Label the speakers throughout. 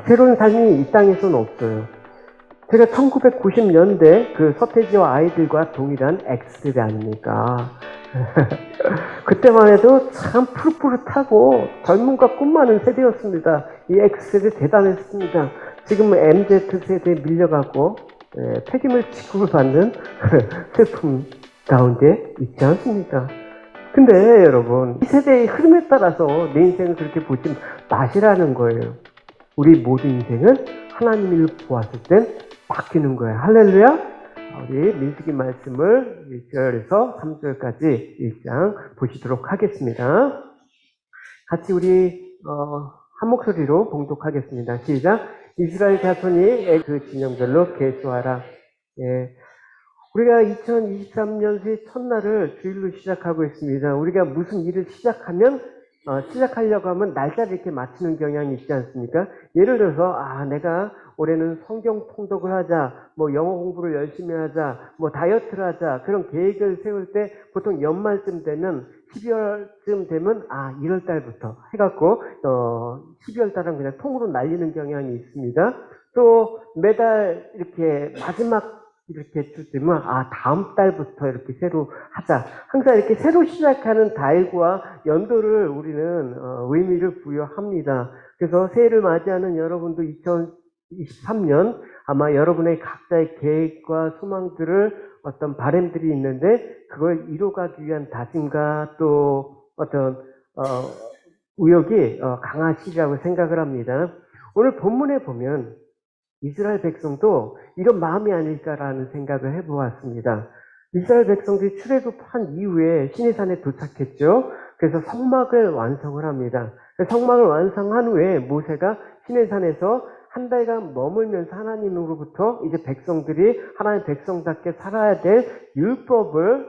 Speaker 1: 새로운 삶이 이 땅에서는 없어요. 제가 1990년대 그 서태지와 아이들과 동일한 X세대 아닙니까? 그때만 해도 참 푸릇푸릇하고 젊음과 꿈 많은 세대였습니다. 이 X세대 대단했습니다. 지금은 MZ세대에 밀려가고 폐기물 취급을 받는 슬픔 가운데 있지 않습니까? 근데 여러분, 이 세대의 흐름에 따라서 내 인생을 그렇게 보지 마시라는 거예요. 우리 모든 인생은 하나님을 보았을 땐 바뀌는 거예요. 할렐루야! 우리 민수기 말씀을 1절에서 3절까지 1장 보시도록 하겠습니다. 같이 우리 한 목소리로 봉독하겠습니다. 시작! 이스라엘 자손이 그 진영별로 계수하라. 예. 우리가 2023년 새 첫날을 주일로 시작하고 있습니다. 우리가 무슨 일을 시작하려고 하면 날짜를 이렇게 맞추는 경향이 있지 않습니까? 예를 들어서, 내가 올해는 성경 통독을 하자, 뭐 영어 공부를 열심히 하자, 뭐 다이어트를 하자, 그런 계획을 세울 때 보통 연말쯤 되면 12월쯤 되면 1월 달부터 해갖고 12월 달은 그냥 통으로 날리는 경향이 있습니다. 또 매달 이렇게 마지막 이렇게 주시면 다음 달부터 이렇게 새로 하자. 항상 이렇게 새로 시작하는 달과 연도를 우리는 의미를 부여합니다. 그래서 새해를 맞이하는 여러분도 2023년 아마 여러분의 각자의 계획과 소망들을 어떤 바람들이 있는데 그걸 이루어가기 위한 다짐과 또 어떤 의욕이 강하시리라고 생각을 합니다. 오늘 본문에 보면 이스라엘 백성도 이런 마음이 아닐까라는 생각을 해보았습니다. 이스라엘 백성들이 출애굽한 이후에 시내산에 도착했죠. 그래서 성막을 완성을 합니다. 성막을 완성한 후에 모세가 시내산에서 한 달간 머물면서 하나님으로부터 이제 백성들이 하나님 백성답게 살아야 될 율법을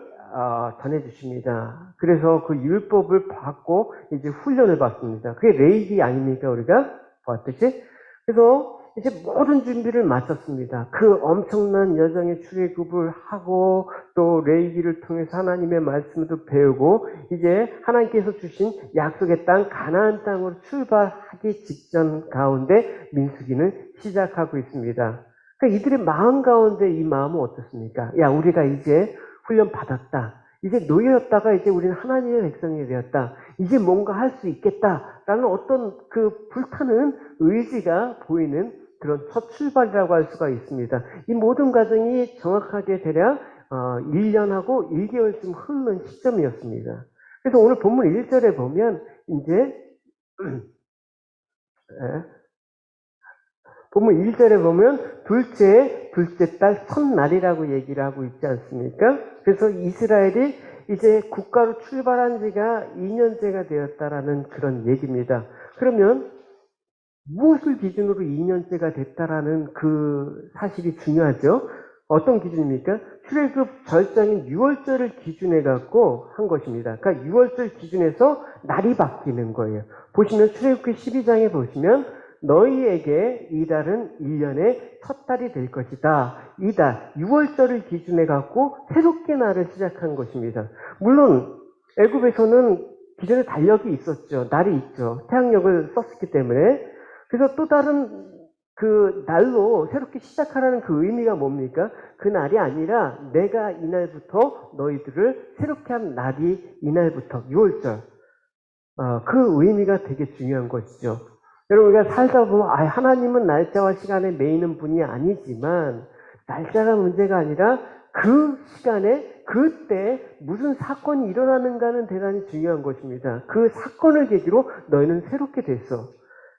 Speaker 1: 전해주십니다. 그래서 그 율법을 받고 이제 훈련을 받습니다. 그게 레위기 아닙니까? 우리가 봤듯이. 그래서 이제 모든 준비를 마쳤습니다. 그 엄청난 여정의 출애굽을 하고 또 레위기를 통해서 하나님의 말씀도 배우고 이제 하나님께서 주신 약속의 땅 가나안 땅으로 출발하기 직전 가운데 민수기는 시작하고 있습니다. 그러니까 이들의 마음 가운데 이 마음은 어떻습니까? 우리가 이제 훈련 받았다. 이제 노예였다가 이제 우리는 하나님의 백성이 되었다. 이제 뭔가 할 수 있겠다라는 어떤 그 불타는 의지가 보이는 그런 첫 출발이라고 할 수가 있습니다. 이 모든 과정이 정확하게 대략 1년하고 1개월쯤 흐르는 시점이었습니다. 그래서 오늘 본문 1절에 보면 이제 본문 1절에 보면 둘째 달 첫날이라고 얘기를 하고 있지 않습니까? 그래서 이스라엘이 이제 국가로 출발한 지가 2년째가 되었다라는 그런 얘기입니다. 그러면 무엇을 기준으로 2년째가 됐다라는 그 사실이 중요하죠. 어떤 기준입니까? 출애굽 절정인 6월절을 기준해 갖고 한 것입니다. 그러니까 6월절 기준에서 날이 바뀌는 거예요. 보시면 출애굽기 12장에 보시면 너희에게 이 달은 1년의 첫 달이 될 것이다. 이 달 6월절을 기준해 갖고 새롭게 날을 시작한 것입니다. 물론 애굽에서는 기존에 달력이 있었죠. 날이 있죠. 태양력을 썼기 때문에. 그래서 또 다른 그 날로 새롭게 시작하라는 그 의미가 뭡니까? 그 날이 아니라 내가 이날부터 너희들을 새롭게 한 날이 이날부터 6월절. 그 의미가 되게 중요한 것이죠. 여러분, 우리가 살다 보면 하나님은 날짜와 시간에 매이는 분이 아니지만 날짜가 문제가 아니라 그 시간에 그때 무슨 사건이 일어나는가는 대단히 중요한 것입니다. 그 사건을 계기로 너희는 새롭게 됐어.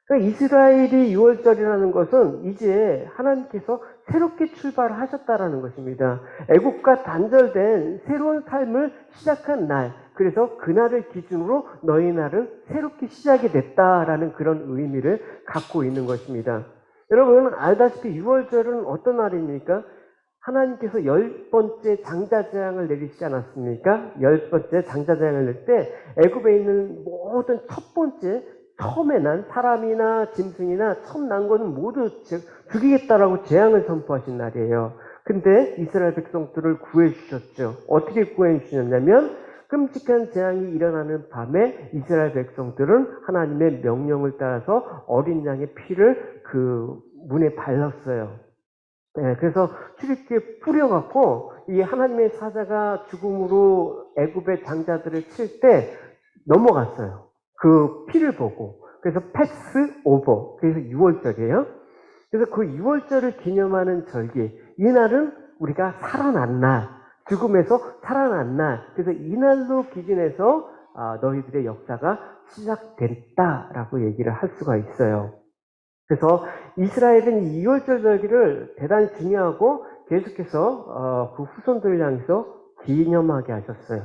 Speaker 1: 그러니까 이스라엘이 6월절이라는 것은 이제 하나님께서 새롭게 출발하셨다라는 것입니다. 애국과 단절된 새로운 삶을 시작한 날, 그래서 그날을 기준으로 너희 날은 새롭게 시작이 됐다라는 그런 의미를 갖고 있는 것입니다. 여러분 알다시피 6월절은 어떤 날입니까? 하나님께서 10번째 장자재앙을 내리시지 않았습니까? 10번째 장자재앙을 낼 때 애굽에 있는 모든 첫 번째 처음에 난 사람이나 짐승이나 처음 난 거는 모두 죽이겠다라고 재앙을 선포하신 날이에요. 근데 이스라엘 백성들을 구해주셨죠. 어떻게 구해주셨냐면 끔찍한 재앙이 일어나는 밤에 이스라엘 백성들은 하나님의 명령을 따라서 어린 양의 피를 그 문에 발랐어요. 네, 그래서 출입구에 뿌려갖고 이 하나님의 사자가 죽음으로 애굽의 장자들을 칠 때 넘어갔어요. 그 피를 보고. 그래서 패스 오버. 그래서 6월절이에요. 그래서 그 6월절을 기념하는 절기. 이날은 우리가 살아난 날, 죽음에서 살아난 날. 그래서 이날로 기준해서 너희들의 역사가 시작됐다라고 얘기를 할 수가 있어요. 그래서 이스라엘은 이 2월절 절기를 대단히 중요하고 계속해서 그 후손들을 향해서 기념하게 하셨어요.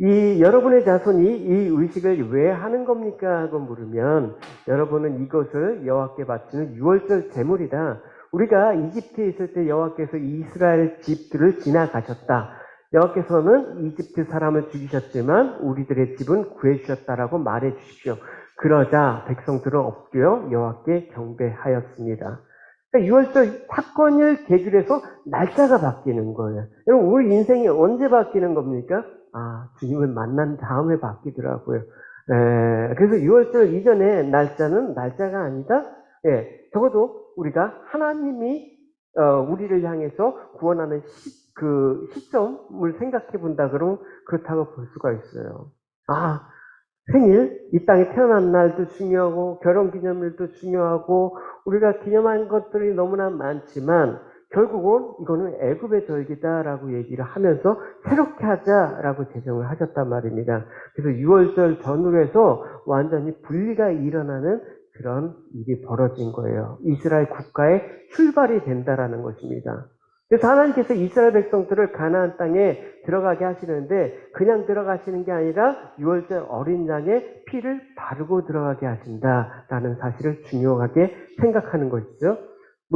Speaker 1: 이 여러분의 자손이 이 의식을 왜 하는 겁니까? 하고 물으면 여러분은 이것을 여호와께 바치는 6월절 제물이다. 우리가 이집트에 있을 때 여호와께서 이스라엘 집들을 지나가셨다. 여호와께서는 이집트 사람을 죽이셨지만 우리들의 집은 구해주셨다라고 말해 주십시오. 그러자 백성들은 엎드려 여호와께 경배하였습니다. 그러니까 6월절 사건을 계기로 해서 날짜가 바뀌는 거예요. 여러분 우리 인생이 언제 바뀌는 겁니까? 주님을 만난 다음에 바뀌더라고요. 그래서 6월절 이전에 날짜는 날짜가 아니다. 적어도 우리가 하나님이 우리를 향해서 구원하는 그 시점을 생각해 본다 그러면 그렇다고 볼 수가 있어요. 생일, 이 땅에 태어난 날도 중요하고 결혼기념일도 중요하고 우리가 기념한 것들이 너무나 많지만 결국은 이거는 애굽의 절기다라고 얘기를 하면서 새롭게 하자라고 제정을 하셨단 말입니다. 그래서 6월절 전후로 해서 완전히 분리가 일어나는 그런 일이 벌어진 거예요. 이스라엘 국가의 출발이 된다라는 것입니다. 그래서 하나님께서 이스라엘 백성들을 가나안 땅에 들어가게 하시는데 그냥 들어가시는 게 아니라 6월절 어린 양의 피를 바르고 들어가게 하신다라는 사실을 중요하게 생각하는 것이죠.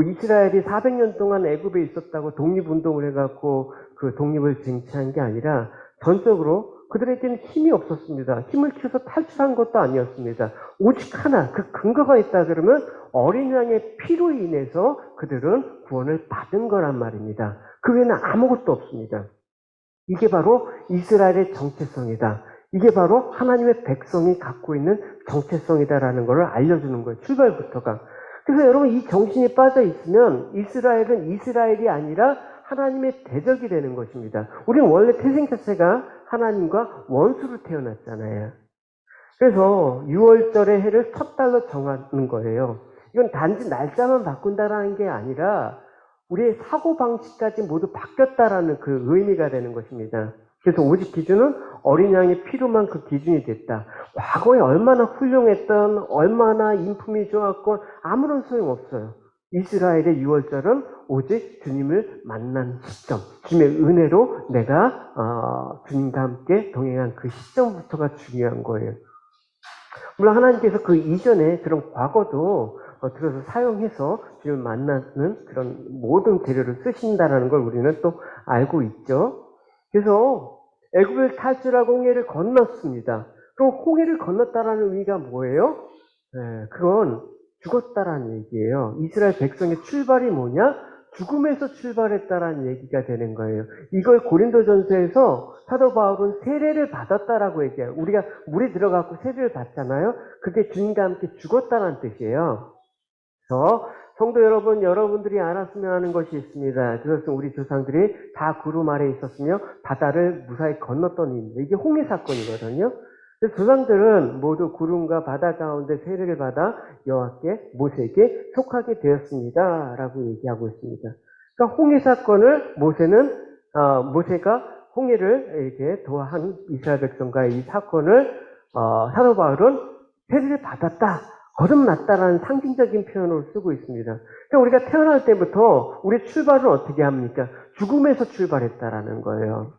Speaker 1: 이스라엘이 400년 동안 애굽에 있었다고 독립운동을 해갖고 그 독립을 쟁취한 게 아니라 전적으로 그들에게는 힘이 없었습니다. 힘을 키워서 탈출한 것도 아니었습니다. 오직 하나, 그 근거가 있다 그러면 어린 양의 피로 인해서 그들은 구원을 받은 거란 말입니다. 그 외에는 아무것도 없습니다. 이게 바로 이스라엘의 정체성이다. 이게 바로 하나님의 백성이 갖고 있는 정체성이다라는 것을 알려주는 거예요. 출발부터가. 그래서 여러분 이 정신이 빠져 있으면 이스라엘은 이스라엘이 아니라 하나님의 대적이 되는 것입니다. 우리는 원래 태생 자체가 하나님과 원수로 태어났잖아요. 그래서 6월절의 해를 첫 달로 정하는 거예요. 이건 단지 날짜만 바꾼다라는 게 아니라 우리의 사고방식까지 모두 바뀌었다라는 그 의미가 되는 것입니다. 그래서 오직 기준은 어린 양의 피로만 그 기준이 됐다. 과거에 얼마나 훌륭했던, 얼마나 인품이 좋았건 아무런 소용없어요. 이스라엘의 6월절은 오직 주님을 만난 시점, 주님의 은혜로 내가 주님과 함께 동행한 그 시점부터가 중요한 거예요. 물론 하나님께서 그 이전에 그런 과거도 들어서 사용해서 주님을 만나는 그런 모든 재료를 쓰신다는 걸 우리는 또 알고 있죠. 그래서 애굽을 탈출하고 홍해를 건넜습니다. 그럼 홍해를 건넜다라는 의미가 뭐예요? 그건 죽었다라는 얘기예요. 이스라엘 백성의 출발이 뭐냐? 죽음에서 출발했다라는 얘기가 되는 거예요. 이걸 고린도전서에서 사도 바울은 세례를 받았다라고 얘기해요. 우리가 물에 들어가고 세례를 받잖아요. 그게 주님과 함께 죽었다는 뜻이에요. 그래서 성도 여러분, 여러분들이 알았으면 하는 것이 있습니다. 그것은 우리 조상들이 다 구름 아래에 있었으며 바다를 무사히 건넜던 일입니다. 이게 홍해 사건이거든요. 그래서 조상들은 모두 구름과 바다 가운데 세례를 받아 여호와께 모세에게 속하게 되었습니다. 라고 얘기하고 있습니다. 그러니까 홍해 사건을 모세가 홍해를 이렇게 도와한 이스라엘 백성과의 이 사건을 사도 바울은 세례를 받았다. 거듭났다라는 상징적인 표현으로 쓰고 있습니다. 그러니까 우리가 태어날 때부터 우리의 출발은 어떻게 합니까? 죽음에서 출발했다라는 거예요.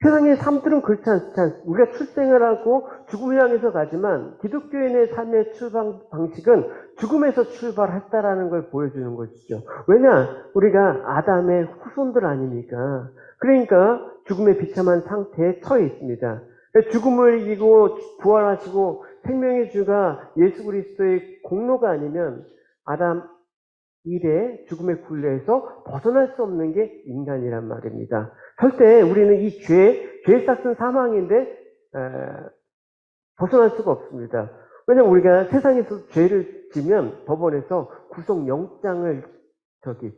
Speaker 1: 세상의 삶들은 그렇지 않습니다. 우리가 출생을 하고 죽음을 향해서 가지만 기독교인의 삶의 출발 방식은 죽음에서 출발했다라는 걸 보여주는 것이죠. 왜냐? 우리가 아담의 후손들 아닙니까? 그러니까 죽음의 비참한 상태에 처해 있습니다. 죽음을 이기고 부활하시고 생명의 주가 예수 그리스도의 공로가 아니면 아담 일의 죽음의 굴레에서 벗어날 수 없는 게 인간이란 말입니다. 절대 우리는 이 죄의 싹은 사망인데 벗어날 수가 없습니다. 왜냐면 우리가 세상에서 죄를 지면 법원에서 구속영장을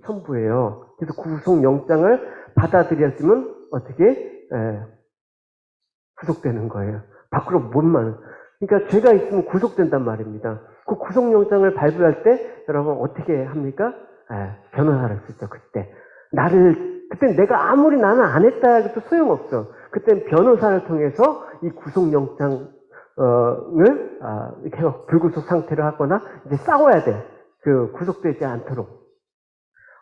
Speaker 1: 첨부해요. 그래서 구속영장을 받아들였으면 어떻게 구속되는 거예요. 밖으로 못만. 그러니까 죄가 있으면 구속된단 말입니다. 그 구속영장을 발부할 때 여러분 어떻게 합니까? 변호사를 쓰죠. 그때 내가 아무리 나는 안 했다 해도 소용없어. 그땐 변호사를 통해서 이 구속영장을 이렇게 불구속 상태로 하거나 이제 싸워야 돼. 구속되지 않도록.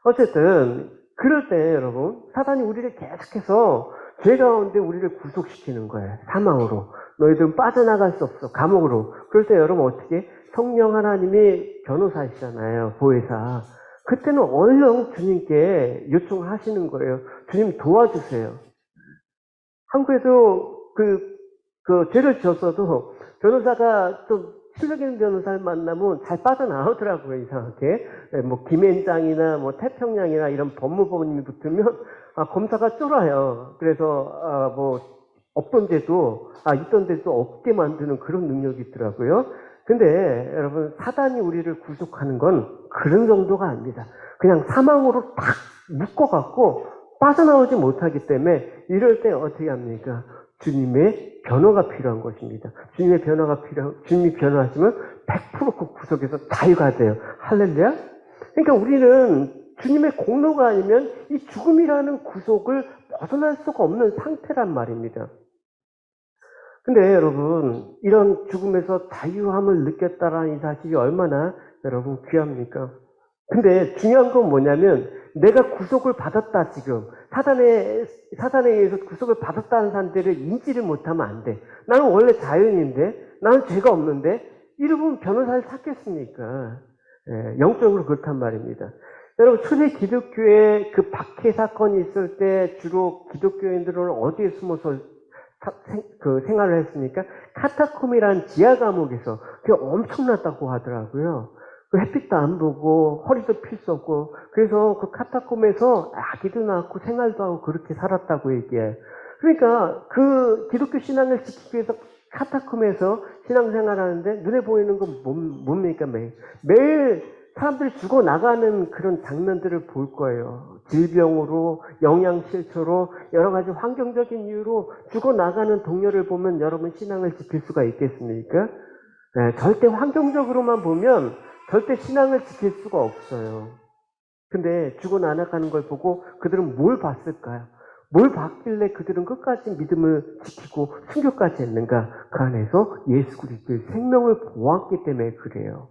Speaker 1: 어쨌든 그럴 때 여러분 사단이 우리를 계속해서 죄 가운데 우리를 구속시키는 거예요. 사망으로. 너희들은 빠져나갈 수 없어. 감옥으로. 그럴 때 여러분 어떻게? 성령 하나님이 변호사이시잖아요. 보혜사. 그때는 얼른 주님께 요청을 하시는 거예요. 주님 도와주세요. 한국에도 죄를 지었어도 변호사가 좀 실력 있는 변호사를 만나면 잘 빠져나오더라고요, 이상하게. 김앤장이나 태평양이나 이런 법무법원님이 붙으면, 검사가 쫄아요. 그래서, 없던 데도, 있던 데도 없게 만드는 그런 능력이 있더라고요. 근데 여러분, 사단이 우리를 구속하는 건 그런 정도가 아닙니다. 그냥 사망으로 딱 묶어갖고 빠져나오지 못하기 때문에 이럴 때 어떻게 합니까? 주님의 변호가 필요한 것입니다. 주님이 변호하시면 100% 그 구속에서 자유가 돼요. 할렐루야? 그러니까 우리는 주님의 공로가 아니면 이 죽음이라는 구속을 벗어날 수가 없는 상태란 말입니다. 근데 여러분, 이런 죽음에서 자유함을 느꼈다라는 이 사실이 얼마나 여러분 귀합니까? 근데 중요한 건 뭐냐면 내가 구속을 받았다 지금 사단에 의해서 구속을 받았다는 사람들을 인지를 못하면 안 돼. 나는 원래 자연인데 나는 죄가 없는데 이러면 변호사를 찾겠습니까? 영적으로 그렇단 말입니다. 여러분 초대 기독교의 그 박해 사건이 있을 때 주로 기독교인들은 어디에 숨어서 생활을 했습니까? 카타콤이라는 지하 감옥에서 그게 엄청났다고 하더라고요. 햇빛도 안 보고 허리도 필 수 없고 그래서 그 카타콤에서 아기도 낳고 생활도 하고 그렇게 살았다고 얘기해요. 그러니까 그 기독교 신앙을 지키기 위해서 카타콤에서 신앙생활하는데 눈에 보이는 건 뭡니까? 매일 사람들이 죽어나가는 그런 장면들을 볼 거예요. 질병으로, 영양실조로, 여러 가지 환경적인 이유로 죽어나가는 동료를 보면 여러분 신앙을 지킬 수가 있겠습니까? 절대 환경적으로만 보면 절대 신앙을 지킬 수가 없어요. 근데 죽어나가는 걸 보고 그들은 뭘 봤을까요? 뭘 봤길래 그들은 끝까지 믿음을 지키고 순교까지 했는가? 그 안에서 예수 그리스도의 생명을 보았기 때문에 그래요.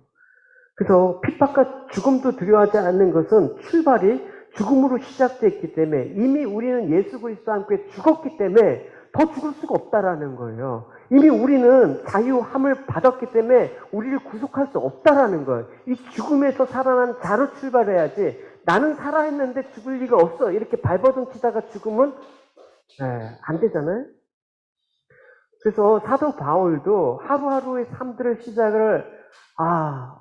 Speaker 1: 그래서 핍박과 죽음도 두려워하지 않는 것은 출발이 죽음으로 시작됐기 때문에 이미 우리는 예수 그리스도와 함께 죽었기 때문에 더 죽을 수가 없다라는 거예요. 이미 우리는 자유함을 받았기 때문에 우리를 구속할 수 없다라는 거예요. 이 죽음에서 살아난 자로 출발해야지 나는 살아있는데 죽을 리가 없어 이렇게 발버둥 치다가 죽으면 안 되잖아요. 그래서 사도 바울도 하루하루의 삶들의 시작을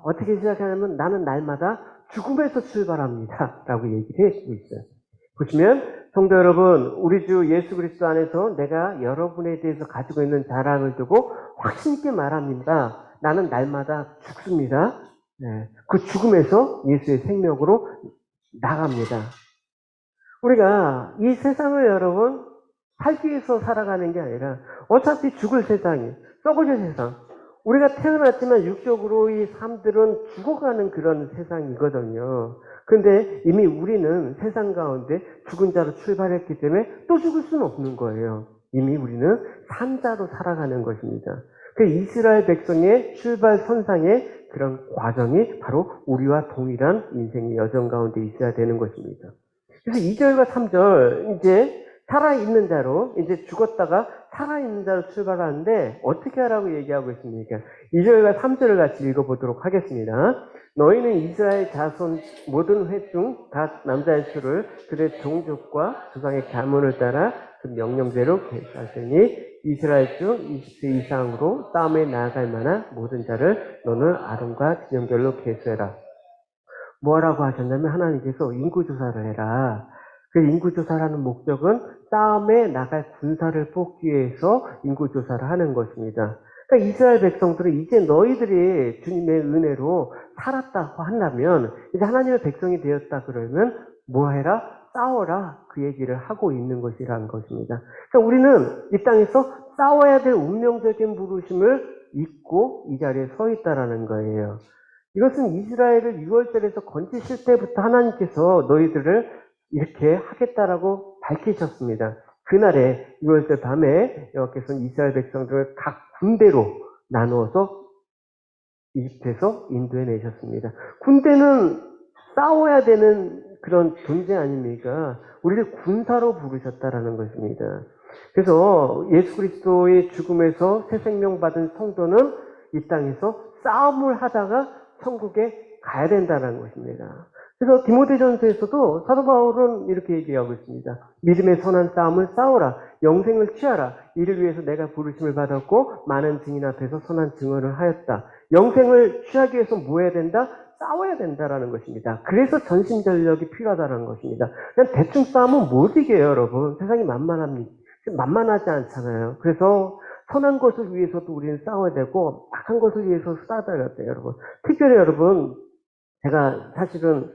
Speaker 1: 어떻게 시작하냐면 나는 날마다 죽음에서 출발합니다 라고 얘기를 해주고 있어요. 보시면 성도 여러분, 우리 주 예수 그리스도 안에서 내가 여러분에 대해서 가지고 있는 자랑을 두고 확신 있게 말합니다. 나는 날마다 죽습니다. 그 죽음에서 예수의 생명으로 나갑니다. 우리가 이 세상을 여러분 살기 위해서 살아가는 게 아니라 어차피 죽을 세상이 썩어질 세상. 우리가 태어났지만 육적으로 이 삶들은 죽어가는 그런 세상이거든요. 근데 이미 우리는 세상 가운데 죽은 자로 출발했기 때문에 또 죽을 수는 없는 거예요. 이미 우리는 산 자로 살아가는 것입니다. 그 이스라엘 백성의 출발 선상의 그런 과정이 바로 우리와 동일한 인생의 여정 가운데 있어야 되는 것입니다. 그래서 2절과 3절 이제 살아있는 자로 이제 죽었다가 살아있는 자로 출발하는데 어떻게 하라고 얘기하고 있습니까? 2절과 3절을 같이 읽어보도록 하겠습니다. 너희는 이스라엘 자손 모든 회 중 각 남자의 수를 그의 종족과 조상의 가문을 따라 그 명령대로 계수하시니 이스라엘 중 20세 이상으로 싸움에 나아갈 만한 모든 자를 너는 아론과 진영별로 계수해라. 뭐라고 하셨냐면 하나님께서 인구조사를 해라. 그 인구조사라는 목적은 싸움에 나갈 군사를 뽑기 위해서 인구조사를 하는 것입니다. 그러니까 이스라엘 백성들은 이제 너희들이 주님의 은혜로 살았다고 한다면, 이제 하나님의 백성이 되었다 그러면 뭐 해라? 싸워라. 그 얘기를 하고 있는 것이라는 것입니다. 그러니까 우리는 이 땅에서 싸워야 될 운명적인 부르심을 잊고 이 자리에 서 있다라는 거예요. 이것은 이스라엘을 6월절에서 건지실 때부터 하나님께서 너희들을 이렇게 하겠다라고 밝히셨습니다. 그날에 6월절 밤에 여호와께서는 이스라엘 백성들을 각 군대로 나누어서 이집트에서 인도해 내셨습니다. 군대는 싸워야 되는 그런 존재 아닙니까? 우리를 군사로 부르셨다라는 것입니다. 그래서 예수 그리스도의 죽음에서 새 생명 받은 성도는 이 땅에서 싸움을 하다가 천국에 가야 된다는 것입니다. 그래서 디모데전서에서도 사도 바울은 이렇게 얘기하고 있습니다. 믿음의 선한 싸움을 싸워라. 영생을 취하라. 이를 위해서 내가 부르심을 받았고 많은 증인 앞에서 선한 증언을 하였다. 영생을 취하기 위해서 뭐 해야 된다? 싸워야 된다라는 것입니다. 그래서 전심전력이 필요하다는 것입니다. 그냥 대충 싸우면 못 이겨요, 여러분. 세상이 만만합니다. 만만하지 않잖아요. 그래서 선한 것을 위해서도 우리는 싸워야 되고 악한 것을 위해서 싸워야 돼요, 여러분. 특별히 여러분, 제가 사실은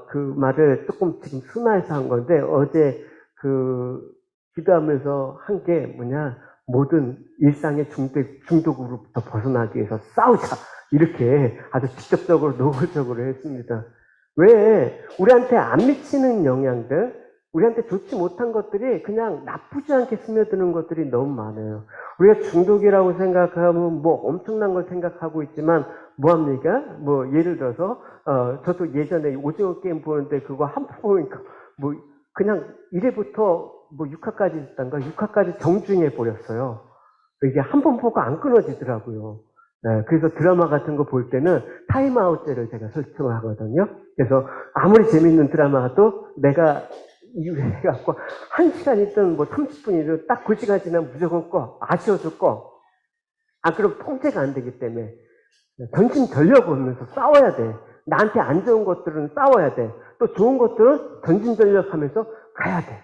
Speaker 1: 그 말을 조금 지금 순화해서 한 건데 어제 기도하면서 한 게 뭐냐, 모든 일상의 중독으로부터 벗어나기 위해서 싸우자, 이렇게 아주 직접적으로 노골적으로 했습니다. 왜? 우리한테 안 미치는 영향들, 우리한테 좋지 못한 것들이 그냥 나쁘지 않게 스며드는 것들이 너무 많아요. 우리가 중독이라고 생각하면 뭐 엄청난 걸 생각하고 있지만 뭐합니까? 뭐 예를 들어서 저도 예전에 오징어 게임 보는데 그거 한 번 보니까 뭐 그냥 1회부터 뭐 6화까지 있던가 6화까지 정주행해 버렸어요. 이게 한 번 보고 안 끊어지더라고요. 네, 그래서 드라마 같은 거 볼 때는 타임아웃제를 제가 설정을 하거든요. 그래서 아무리 재밌는 드라마도 내가 이유해갖고 1시간이든 뭐 30분이든 딱 그 시간 지나면 무조건 꺼. 아쉬워서 꺼. 그럼 통제가 안 되기 때문에 전심전력을 하면서 싸워야 돼. 나한테 안 좋은 것들은 싸워야 돼. 또 좋은 것들은 전심전력하면서 가야 돼.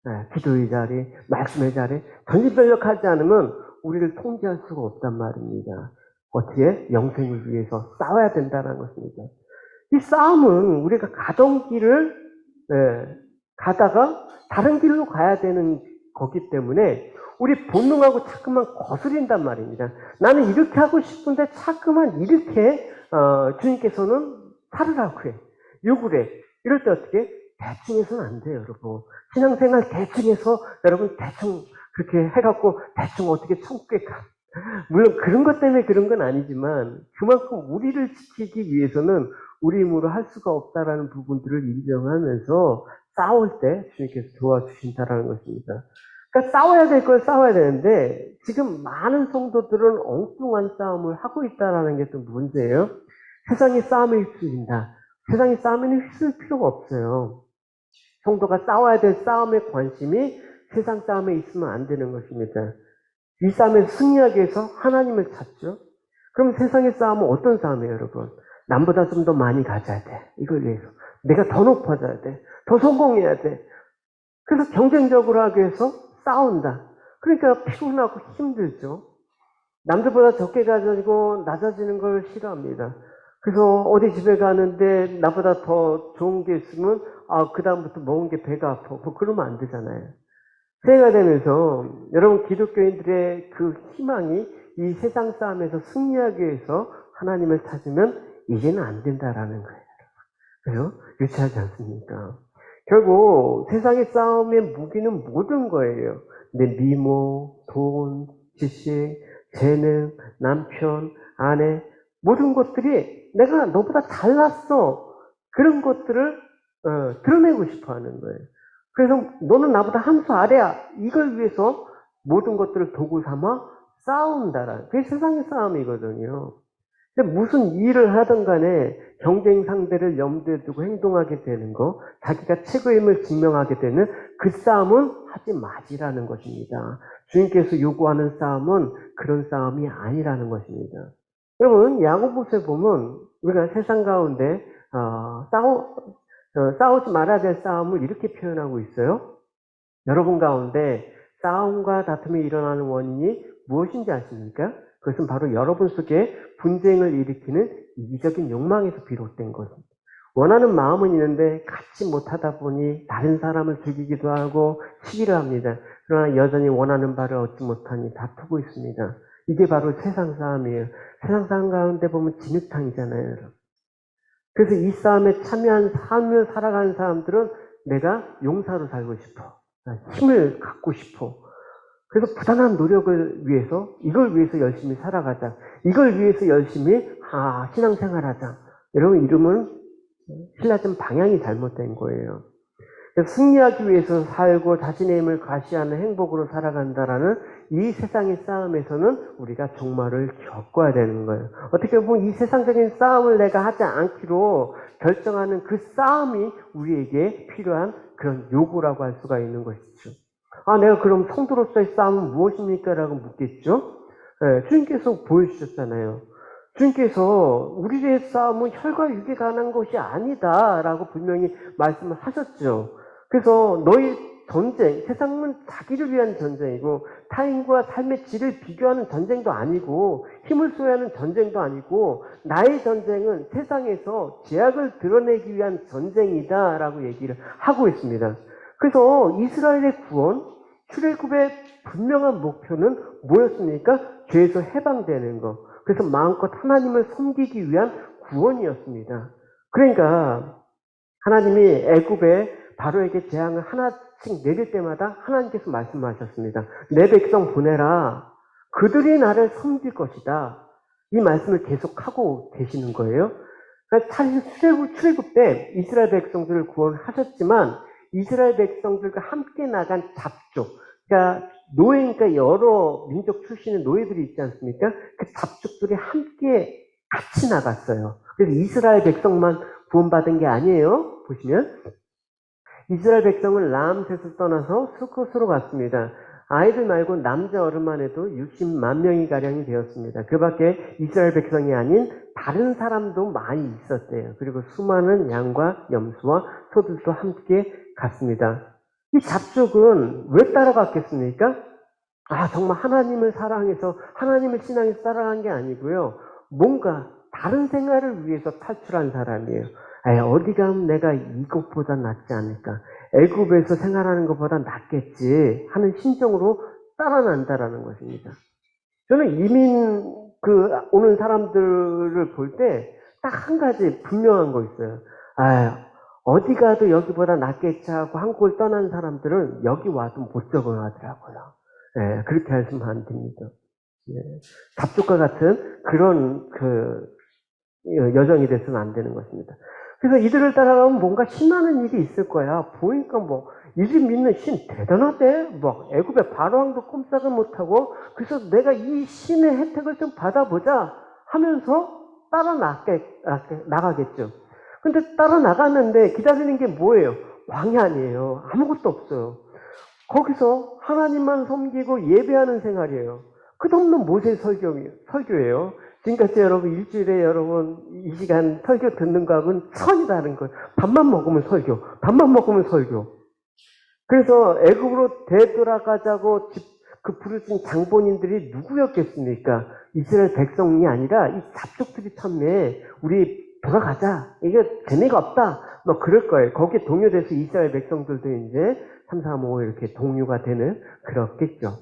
Speaker 1: 네, 기도의 자리, 말씀의 자리, 전심전력하지 않으면 우리를 통제할 수가 없단 말입니다. 어떻게? 영생을 위해서 싸워야 된다는 것입니다. 이 싸움은 우리가 가던 길을 가다가 다른 길로 가야 되는 거기 때문에 우리 본능하고 자꾸만 거스린단 말입니다. 나는 이렇게 하고 싶은데 자꾸만 이렇게 주님께서는 살으라고 해. 요구를 해. 이럴 때 어떻게? 대충 해서는 안 돼요, 여러분. 신앙생활 대충 해서 여러분 대충 그렇게 해갖고 대충 어떻게 천국에 가. 물론 그런 것 때문에 그런 건 아니지만 그만큼 우리를 지키기 위해서는 우리 힘으로 할 수가 없다라는 부분들을 인정하면서 싸울 때 주님께서 도와주신다라는 것입니다. 그러니까 싸워야 될 걸 싸워야 되는데 지금 많은 성도들은 엉뚱한 싸움을 하고 있다라는 게 또 문제예요. 세상이 싸움에 휩쓸린다. 세상이 싸움에 휩쓸 필요가 없어요. 성도가 싸워야 될 싸움의 관심이 세상 싸움에 있으면 안 되는 것입니다. 이 싸움에서 승리하기 위해서 하나님을 찾죠. 그럼 세상의 싸움은 어떤 싸움이에요, 여러분? 남보다 좀 더 많이 가져야 돼. 이걸 위해서. 내가 더 높아져야 돼. 더 성공해야 돼. 그래서 경쟁적으로 하기 위해서 싸운다. 그러니까 피곤하고 힘들죠. 남들보다 적게 가지고 낮아지는 걸 싫어합니다. 그래서 어디 집에 가는데 나보다 더 좋은 게 있으면 그 다음부터 먹은 게 배가 아파. 뭐 그러면 안 되잖아요. 새해가 되면서 여러분 기독교인들의 그 희망이 이 세상 싸움에서 승리하기 위해서 하나님을 찾으면 이제는 안 된다라는 거예요. 그래서 유치하지 않습니까? 결국 세상의 싸움의 무기는 모든 거예요. 내 미모, 돈, 지식, 재능, 남편, 아내, 모든 것들이 내가 너보다 잘났어. 그런 것들을 드러내고 싶어 하는 거예요. 그래서 너는 나보다 한 수 아래야. 이걸 위해서 모든 것들을 도구 삼아 싸운다라. 그게 세상의 싸움이거든요. 근데 무슨 일을 하든 간에 경쟁 상대를 염두에 두고 행동하게 되는 거, 자기가 최고임을 증명하게 되는 그 싸움은 하지 마시라는 것입니다. 주님께서 요구하는 싸움은 그런 싸움이 아니라는 것입니다. 여러분, 야고보서에 보면 우리가 세상 가운데 싸우지 말아야 될 싸움을 이렇게 표현하고 있어요. 여러분 가운데 싸움과 다툼이 일어나는 원인이 무엇인지 아십니까? 그것은 바로 여러분 속에 분쟁을 일으키는 이기적인 욕망에서 비롯된 것입니다. 원하는 마음은 있는데 갖지 못하다 보니 다른 사람을 죽이기도 하고 시기를 합니다. 그러나 여전히 원하는 바를 얻지 못하니 다투고 있습니다. 이게 바로 세상 싸움이에요. 세상 싸움 가운데 보면 진흙탕이잖아요, 여러분. 그래서 이 싸움에 참여한 삶을 살아가는 사람들은 내가 용사로 살고 싶어. 힘을 갖고 싶어. 그래서 부단한 노력을 위해서, 이걸 위해서 열심히 살아가자. 이걸 위해서 열심히 신앙생활하자. 여러분, 이름은 신라전 방향이 잘못된 거예요. 그래서 승리하기 위해서 살고 자신의 힘을 과시하는 행복으로 살아간다라는 이 세상의 싸움에서는 우리가 종말을 겪어야 되는 거예요. 어떻게 보면 이 세상적인 싸움을 내가 하지 않기로 결정하는 그 싸움이 우리에게 필요한 그런 요구라고 할 수가 있는 것이죠. 내가 그럼 성도로서의 싸움은 무엇입니까? 라고 묻겠죠. 주님께서 보여주셨잖아요. 주님께서 우리의 싸움은 혈과 육에 관한 것이 아니다 라고 분명히 말씀을 하셨죠. 그래서 너희 전쟁, 세상은 자기를 위한 전쟁이고 타인과 삶의 질을 비교하는 전쟁도 아니고 힘을 소유하는 전쟁도 아니고 나의 전쟁은 세상에서 죄악을 드러내기 위한 전쟁이다 라고 얘기를 하고 있습니다. 그래서 이스라엘의 구원, 출애굽의 분명한 목표는 뭐였습니까? 죄에서 해방되는 것. 그래서 마음껏 하나님을 섬기기 위한 구원이었습니다. 그러니까 하나님이 애굽에 바로에게 재앙을 하나씩 내릴 때마다 하나님께서 말씀하셨습니다. 내 백성 보내라. 그들이 나를 섬길 것이다. 이 말씀을 계속하고 계시는 거예요. 그러니까 사실 출애굽 때 이스라엘 백성들을 구원하셨지만 이스라엘 백성들과 함께 나간 잡족, 그러니까 노예니까 여러 민족 출신의 노예들이 있지 않습니까? 그 잡족들이 함께 같이 나갔어요. 그래서 이스라엘 백성만 구원받은 게 아니에요. 보시면 이스라엘 백성은 라암셋을 떠나서 수컷으로 갔습니다. 아이들 말고 남자 어른만 해도 60만 명이 가량이 되었습니다. 그 밖에 이스라엘 백성이 아닌 다른 사람도 많이 있었대요. 그리고 수많은 양과 염소와 소들도 함께 갔습니다. 이 잡족은 왜 따라갔겠습니까? 정말 하나님을 사랑해서 하나님을 신앙해서 따라간 게 아니고요. 뭔가 다른 생활을 위해서 탈출한 사람이에요. 어디 가면 내가 이것보다 낫지 않을까? 애굽에서 생활하는 것보다 낫겠지 하는 심정으로 따라난다라는 것입니다. 저는 이민 오는 사람들을 볼 때 딱 한 가지 분명한 거 있어요. 어디 가도 여기보다 낫겠지 하고 한국을 떠난 사람들은 여기 와도 못 적응하더라고요. 그렇게 하시면 안 됩니다. 잡족과 같은 그런 여정이 돼서는 안 되는 것입니다. 그래서 이들을 따라가면 뭔가 신나는 일이 있을 거야. 보니까 이 집 믿는 신 대단하대. 애굽의 바로왕도 꼼짝을 못하고 그래서 내가 이 신의 혜택을 좀 받아보자 하면서 따라 나가겠죠. 근데 따라 나갔는데 기다리는 게 뭐예요? 광야니에요. 아무것도 없어요. 거기서 하나님만 섬기고 예배하는 생활이에요. 끝없는 모세 설교예요. 지금까지 여러분 일주일에 여러분 이 시간 설교 듣는 거하고는 천이 다른 거예요. 밥만 먹으면 설교, 밥만 먹으면 설교. 그래서 애굽으로 되돌아가자고 부르신 장본인들이 누구였겠습니까? 이스라엘 백성이 아니라 이 잡족들이 참네. 우리 돌아가자. 이게 재미가 없다. 그럴 거예요. 거기에 동요돼서 이스라엘 백성들도 이제 3, 4, 5 이렇게 동요가 되는 그렇겠죠.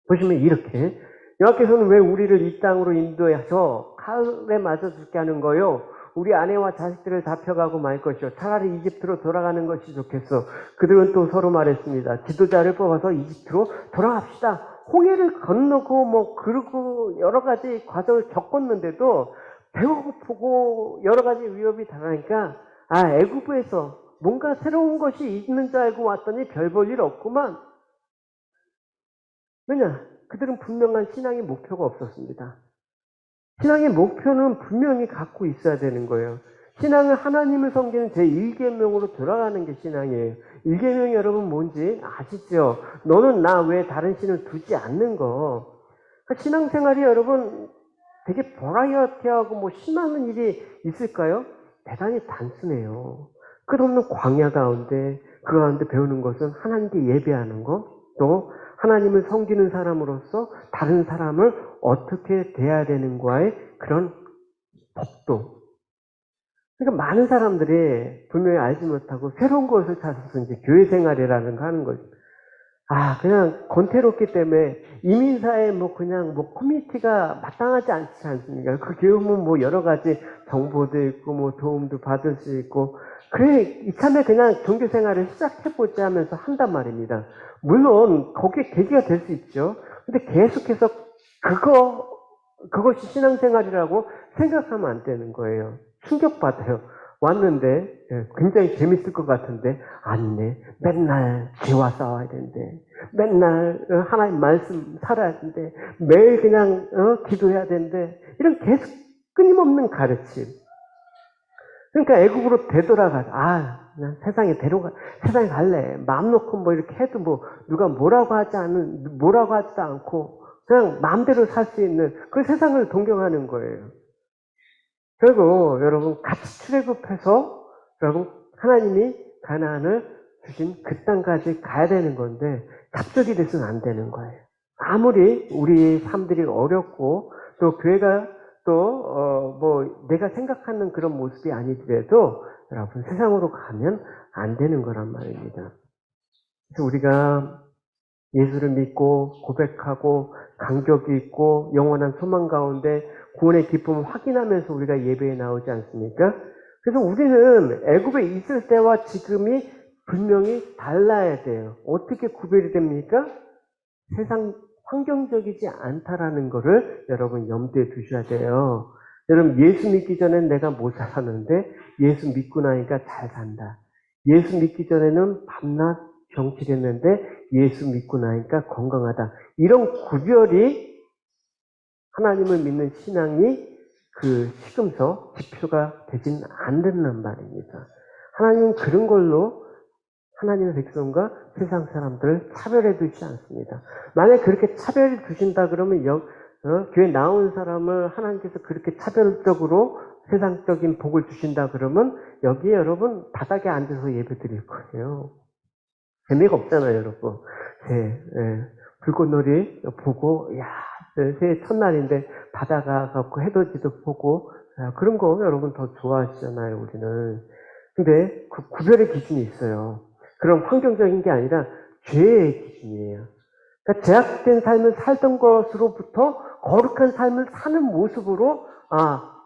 Speaker 1: 보시면 이렇게 여호와께서는 왜 우리를 이 땅으로 인도해서 칼에 맞아 죽게 하는 거요? 우리 아내와 자식들을 잡혀가고 말 것이요. 차라리 이집트로 돌아가는 것이 좋겠어. 그들은 또 서로 말했습니다. 지도자를 뽑아서 이집트로 돌아갑시다. 홍해를 건너고 그러고 여러 가지 과정을 겪었는데도 배고프고 여러 가지 위협이 다가니까 애굽에서 뭔가 새로운 것이 있는 줄 알고 왔더니 별 볼 일 없구만. 왜냐? 그들은 분명한 신앙의 목표가 없었습니다. 신앙의 목표는 분명히 갖고 있어야 되는 거예요. 신앙은 하나님을 섬기는 제1계명으로 돌아가는 게 신앙이에요. 1계명이 여러분 뭔지 아시죠? 너는 나 외에 다른 신을 두지 않는 거. 그러니까 신앙생활이 여러분 되게 버라이어티하고 신나는 일이 있을까요? 대단히 단순해요. 끝없는 광야 가운데 그 가운데 배우는 것은 하나님께 예배하는 것, 또 하나님을 섬기는 사람으로서 다른 사람을 어떻게 대해야 되는가의 그런 법도. 그러니까 많은 사람들이 분명히 알지 못하고 새로운 것을 찾아서 이제 교회 생활이라는 거 하는 거죠. 그냥 권태롭기 때문에 이민사에 그냥 커뮤니티가 마땅하지 않지 않습니까? 그 교회 오면 여러 가지 정보도 있고 도움도 받을 수 있고 그래 이참에 그냥 종교 생활을 시작해보자 하면서 한단 말입니다. 물론 거기에 계기가 될 수 있죠. 근데 계속해서 그것이 신앙생활이라고 생각하면 안 되는 거예요. 충격받아요. 왔는데 굉장히 재밌을 것 같은데 아니네. 맨날 죄와 싸워야 되는데 맨날 하나님 말씀 살아야 되는데 매일 그냥 기도해야 되는데 이런 계속 끊임없는 가르침. 그러니까 애국으로 되돌아가서 그냥 세상에 갈래. 마음 놓고 이렇게 해도 누가 뭐라고 하지도 않고 그냥 마음대로 살 수 있는 그 세상을 동경하는 거예요. 결국 여러분 같이 출애굽해서 여러분 하나님이 가나안을 주신 그 땅까지 가야 되는 건데 갑자기 돼서는 안 되는 거예요. 아무리 우리 삶들이 어렵고 또 교회가 또 내가 생각하는 그런 모습이 아니더라도 여러분 세상으로 가면 안 되는 거란 말입니다. 그래서 우리가 예수를 믿고 고백하고 감격이 있고 영원한 소망 가운데 구원의 기쁨을 확인하면서 우리가 예배에 나오지 않습니까? 그래서 우리는 애굽에 있을 때와 지금이 분명히 달라야 돼요. 어떻게 구별이 됩니까? 세상 환경적이지 않다라는 것을 여러분 염두에 두셔야 돼요. 여러분 예수 믿기 전엔 내가 못 살았는데 예수 믿고 나니까 잘 산다. 예수 믿기 전에는 밤낮 병치렸는데 예수 믿고 나니까 건강하다. 이런 구별이 하나님을 믿는 신앙이 그 시금서 지표가 되진 않는단 말입니다. 하나님은 그런 걸로 하나님의 백성과 세상 사람들을 차별해 두지 않습니다. 만약에 그렇게 차별해 두신다 그러면 교회 나온 사람을 하나님께서 그렇게 차별적으로 세상적인 복을 주신다 그러면 여기에 여러분 바닥에 앉아서 예배 드릴 거예요. 재미가 없잖아요, 여러분. 불꽃놀이 보고 새해 첫날인데 바다가 갖고 해돋이도 보고 그런 거 여러분 더 좋아하시잖아요, 우리는. 근데 그 구별의 기준이 있어요. 그런 환경적인 게 아니라 죄의 기준이에요. 그러니까 제약된 삶을 살던 것으로부터 거룩한 삶을 사는 모습으로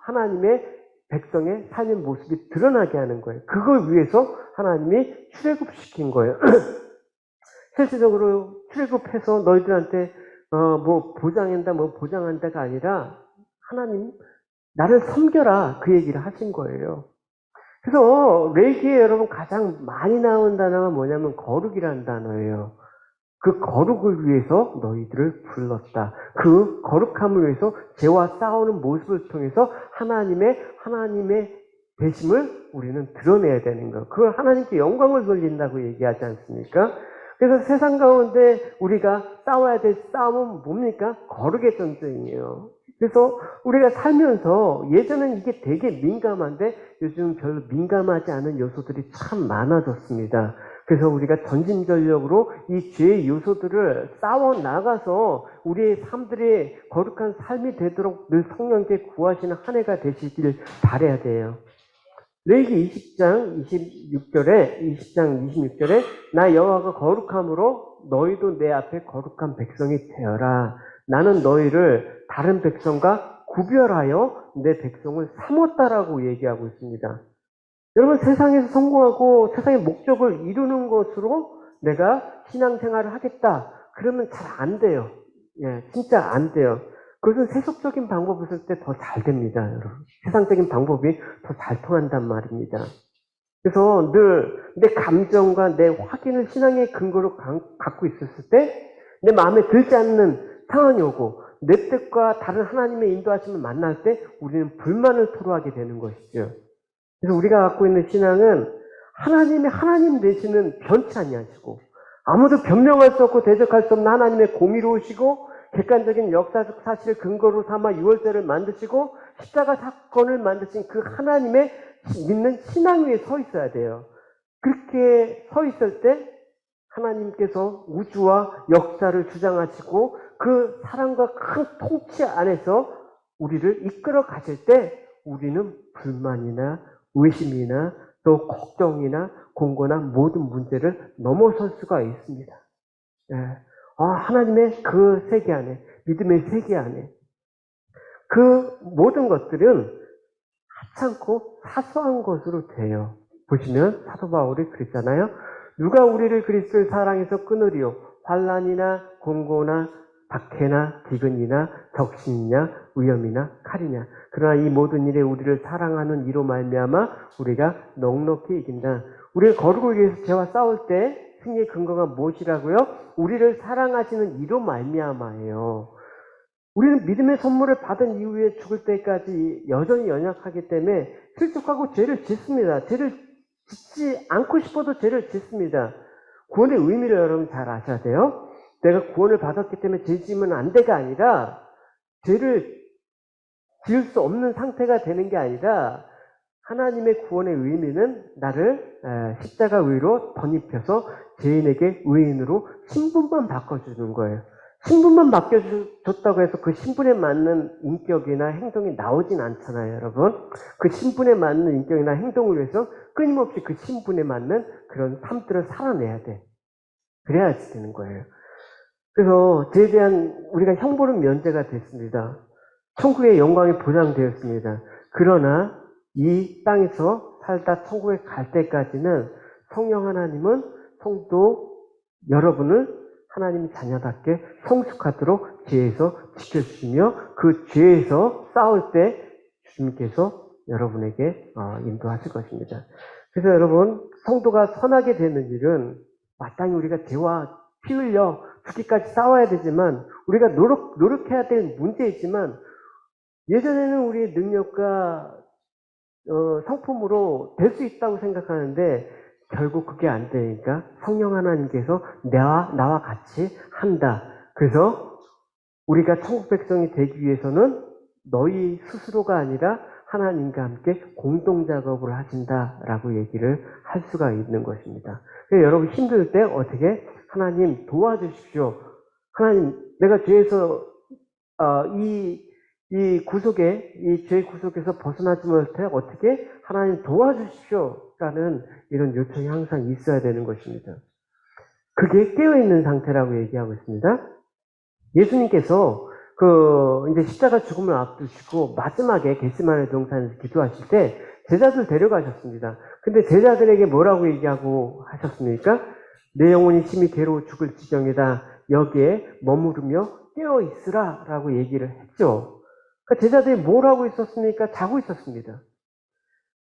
Speaker 1: 하나님의 백성의 삶의 모습이 드러나게 하는 거예요. 그걸 위해서 하나님이 출애굽시킨 거예요. 실질적으로 출애굽해서 너희들한테 보장한다 보장한다가 아니라 하나님 나를 섬겨라 그 얘기를 하신 거예요. 그래서 레위기에 여러분 가장 많이 나온 단어가 뭐냐면 거룩이라는 단어예요. 그 거룩을 위해서 너희들을 불렀다. 그 거룩함을 위해서 죄와 싸우는 모습을 통해서 하나님의 되심을 우리는 드러내야 되는 거예요. 그걸 하나님께 영광을 돌린다고 얘기하지 않습니까? 그래서 세상 가운데 우리가 싸워야 될 싸움은 뭡니까? 거룩의 전쟁이에요. 그래서 우리가 살면서 예전엔 이게 되게 민감한데 요즘 별로 민감하지 않은 요소들이 참 많아졌습니다. 그래서 우리가 전진전력으로 이 죄의 요소들을 싸워 나가서 우리의 삶들이 거룩한 삶이 되도록 늘 성령께 구하시는 한 해가 되시길 바라야 돼요. 레위기 20장 26절에 나 여호와가 거룩함으로 너희도 내 앞에 거룩한 백성이 되어라. 나는 너희를 다른 백성과 구별하여 내 백성을 삼았다라고 얘기하고 있습니다. 여러분 세상에서 성공하고 세상의 목적을 이루는 것으로 내가 신앙생활을 하겠다. 그러면 잘 안 돼요. 진짜 안 돼요. 그것은 세속적인 방법을 쓸 때 더 잘 됩니다, 여러분. 세상적인 방법이 더 잘 통한단 말입니다. 그래서 늘 내 감정과 내 확인을 신앙의 근거로 갖고 있었을 때 내 마음에 들지 않는 상황이 오고 내 뜻과 다른 하나님의 인도하심을 만날 때 우리는 불만을 토로하게 되는 것이죠. 그래서 우리가 갖고 있는 신앙은 하나님이 하나님 되시는 변치 아니하시고 아무도 변명할 수 없고 대적할 수 없는 하나님의 공의로우시고 객관적인 역사적 사실을 근거로 삼아 유월절을 만드시고 십자가 사건을 만드신 그 하나님의 믿는 신앙 위에 서 있어야 돼요. 그렇게 서 있을 때 하나님께서 우주와 역사를 주장하시고 그 사랑과 큰 통치 안에서 우리를 이끌어 가실 때 우리는 불만이나 의심이나 또 걱정이나 공고나 모든 문제를 넘어설 수가 있습니다. 예. 하나님의 그 세계 안에, 믿음의 세계 안에 그 모든 것들은 하찮고 사소한 것으로 돼요. 보시면 사도 바울이 그랬잖아요. 누가 우리를 그리스도의 사랑에서 끊으리요? 환난이나 공고나 박해나 기근이나 적신이냐 위험이나 칼이냐. 그러나 이 모든 일에 우리를 사랑하는 이로 말미암아 우리가 넉넉히 이긴다. 우리가 거룩을 위해서 죄와 싸울 때 승리의 근거가 무엇이라고요? 우리를 사랑하시는 이로 말미암아예요. 우리는 믿음의 선물을 받은 이후에 죽을 때까지 여전히 연약하기 때문에 실족하고 죄를 짓습니다. 죄를 짓지 않고 싶어도 죄를 짓습니다. 구원의 의미를 여러분 잘 아셔야 돼요. 내가 구원을 받았기 때문에 죄 지으면 안 돼가 아니라 죄를 지을 수 없는 상태가 되는 게 아니라 하나님의 구원의 의미는 나를 십자가 위로 덧입혀서 죄인에게 의인으로 신분만 바꿔주는 거예요. 신분만 바뀌어줬다고 해서 그 신분에 맞는 인격이나 행동이 나오진 않잖아요, 여러분. 그 신분에 맞는 인격이나 행동을 위해서 끊임없이 그 신분에 맞는 그런 삶들을 살아내야 돼. 그래야지 되는 거예요. 그래서 죄에 대한 우리가 형벌은 면제가 됐습니다. 천국의 영광이 보장되었습니다. 그러나 이 땅에서 살다 천국에 갈 때까지는 성령 하나님은 성도 여러분을 하나님 자녀답게 성숙하도록 죄에서 지켜주시며 그 죄에서 싸울 때 주님께서 여러분에게 인도하실 것입니다. 그래서 여러분 성도가 선하게 되는 일은 마땅히 우리가 죄와 피 흘려 죽기까지 싸워야 되지만 우리가 노력해야 될 문제이지만 예전에는 우리의 능력과 성품으로 될 수 있다고 생각하는데 결국 그게 안 되니까 성령 하나님께서 나와 같이 한다. 그래서 우리가 천국 백성이 되기 위해서는 너희 스스로가 아니라 하나님과 함께 공동작업을 하신다라고 얘기를 할 수가 있는 것입니다. 그래서 여러분 힘들 때 어떻게 하나님 도와주십시오. 하나님 내가 죄에서 이 죄의 구속에서 벗어나지 못해 어떻게 하나님 도와주십시오. 라는 이런 요청이 항상 있어야 되는 것입니다. 그게 깨어있는 상태라고 얘기하고 있습니다. 예수님께서 이제 십자가 죽음을 앞두시고 마지막에 겟세마네 동산에서 기도하실 때 제자들 데려가셨습니다. 근데 제자들에게 뭐라고 얘기하고 하셨습니까? 내 영혼이 심히 괴로워 죽을 지경이다. 여기에 머무르며 깨어있으라 라고 얘기를 했죠. 그러니까 제자들이 뭘 하고 있었습니까? 자고 있었습니다.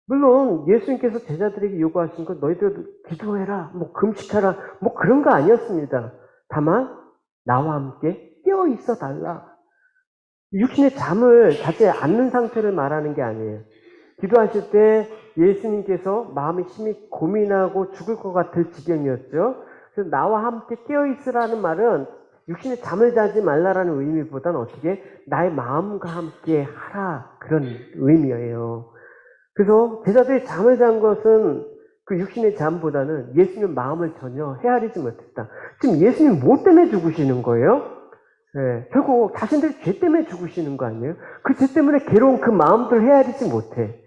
Speaker 1: 물론 예수님께서 제자들에게 요구하신 건 너희들 기도해라, 금식하라, 그런 거 아니었습니다. 다만 나와 함께 깨어 있어 달라. 육신의 잠을 자지 않는 상태를 말하는 게 아니에요. 기도하실 때 예수님께서 마음이 심히 고민하고 죽을 것 같을 지경이었죠. 그래서 나와 함께 깨어 있으라는 말은 육신의 잠을 자지 말라라는 의미보다는 어떻게 나의 마음과 함께 하라 그런 의미예요. 그래서 제자들이 잠을 잔 것은 그 육신의 잠보다는 예수님의 마음을 전혀 헤아리지 못했다. 지금 예수님 뭐 때문에 죽으시는 거예요? 네, 결국 자신들이 죄 때문에 죽으시는 거 아니에요? 그 죄 때문에 괴로운 그 마음들을 헤아리지 못해.